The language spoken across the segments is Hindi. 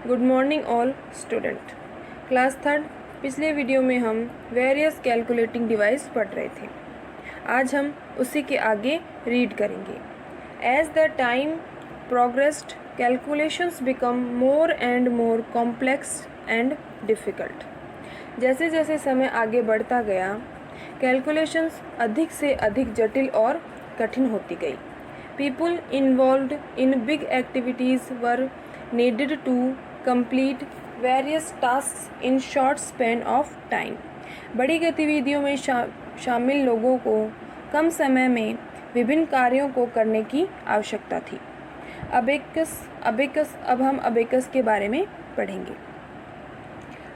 Good morning all student. Class third. पिछले वीडियो में हम वेरियस कैलकुलेटिंग डिवाइस पढ़ रहे थे। आज हम उसी के आगे रीड करेंगे। As the time progressed calculations become more and more complex and difficult. जैसे जैसे समय आगे बढ़ता गया, कैलकुलेशंस अधिक से अधिक जटिल और कठिन होती गई। People involved in big activities were needed to complete various tasks in short span of time. बड़ी गतिविधियों में शामिल लोगों को कम समय में विभिन्न कार्यों को करने की आवश्यकता थी। अब हम अबेकस के बारे में पढ़ेंगे।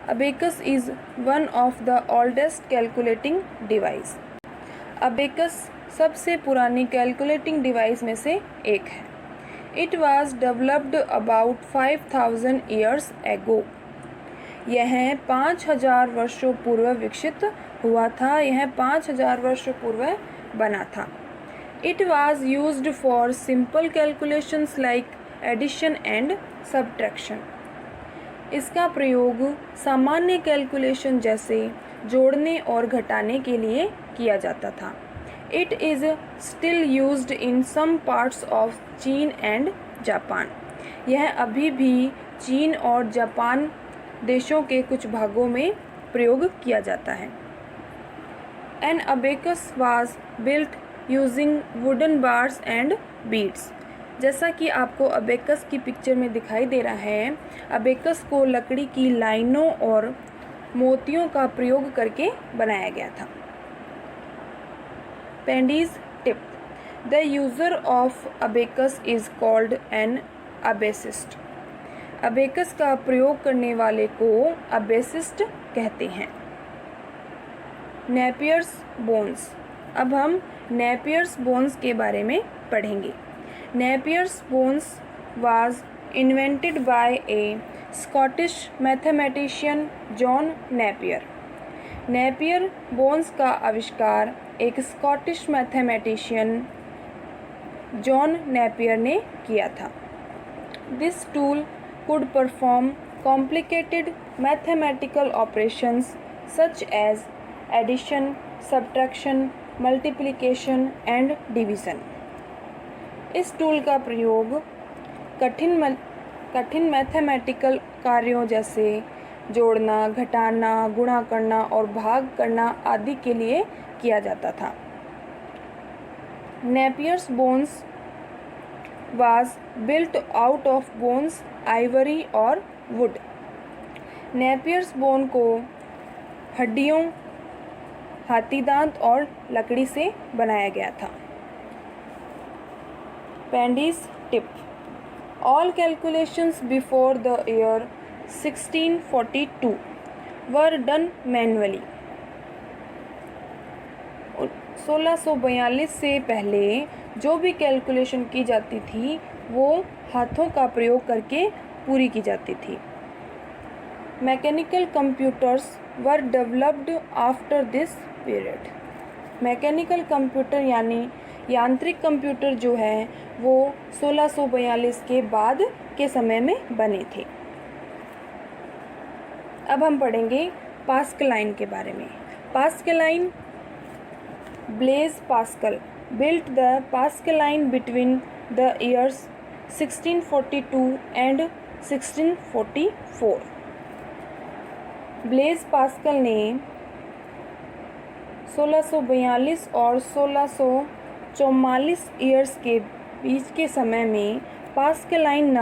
Abacus is one of the oldest calculating device. Abacus सबसे पुरानी कैलकुलेटिंग डिवाइस में से एक है। It was developed about 5000 years ago. यह 5000 वर्षों पूर्व विकसित हुआ था। यह 5000 वर्षों पूर्व बना था। It was used for simple calculations like addition and subtraction. इसका प्रयोग सामान्य कैलकुलेशन जैसे जोड़ने और घटाने के लिए किया जाता था। It is still used in some parts of चीन and जापान। यह अभी भी चीन और जापान देशों के कुछ भागों में प्रयोग किया जाता है। An abacus was built using wooden bars and beads। जैसा कि आपको अबेकस की पिक्चर में दिखाई दे रहा है, अबेकस को लकड़ी की लाइनों और मोतियों का प्रयोग करके बनाया गया था। Pendy's tip: The user of abacus is called an abacist। Abacus का प्रयोग करने वाले को अबेसिस्ट कहते हैं। Napier's bones. अब हम नेपियर्स बोन्स के बारे में पढ़ेंगे। Napier's bones was invented by A Scottish mathematician John Napier. Napier bones का आविष्कार एक स्कॉटिश मैथमेटिशियन जॉन नेपियर ने किया था। This tool could perform complicated mathematical operations such as addition, subtraction, multiplication and division. इस टूल का प्रयोग कठिन मैथमेटिकल कार्यों जैसे जोड़ना, घटाना, गुणा करना और भाग करना आदि के लिए किया जाता था। Napier's bones was built out of bones, ivory और वुड। नेपियर्स बोन को हड्डियों, हाथीदांत और लकड़ी से बनाया गया था। पेंडीज tip: all calculations before the year 1642 were done manually. 1642 से पहले जो भी कैलकुलेशन की जाती थी वो हाथों का प्रयोग करके पूरी की जाती थी। Mechanical computers were developed after this period. Mechanical computer यानी यांत्रिक कंप्यूटर जो है वो 1642 के बाद के समय में बने थे। अब हम पढ़ेंगे पास्कलाइन के बारे में। Pascaline Blaise Pascal built the Pascaline between the years 1642 and 1644। Blaise Pascal ने 1642 और 1644 ईयर्स के बीच के समय में पास्कलाइन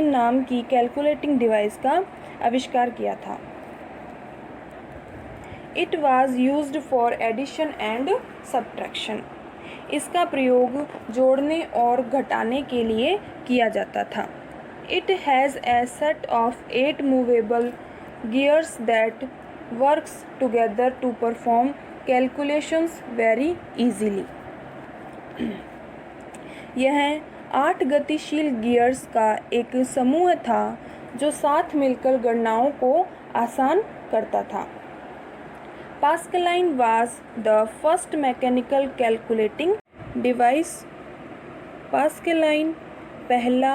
नाम की कैलकुलेटिंग डिवाइस का आविष्कार किया था। It was used for addition and subtraction. इसका प्रयोग जोड़ने और घटाने के लिए किया जाता था। It has a set of 8 movable gears that works together to perform calculations very easily. यह 8 गतिशील गियर्स का एक समूह था जो साथ मिलकर गणनाओं को आसान करता था। Pascaline was the first mechanical calculating device। Pascaline पहला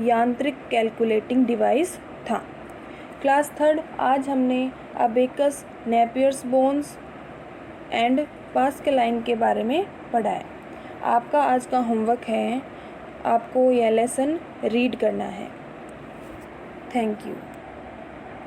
यांत्रिक कैलकुलेटिंग डिवाइस था। क्लास थर्ड, आज हमने abacus, Napier's bones and Pascaline के बारे में पढ़ा है। आपका आज का होमवर्क है, आपको यह लेसन रीड करना है। Thank you.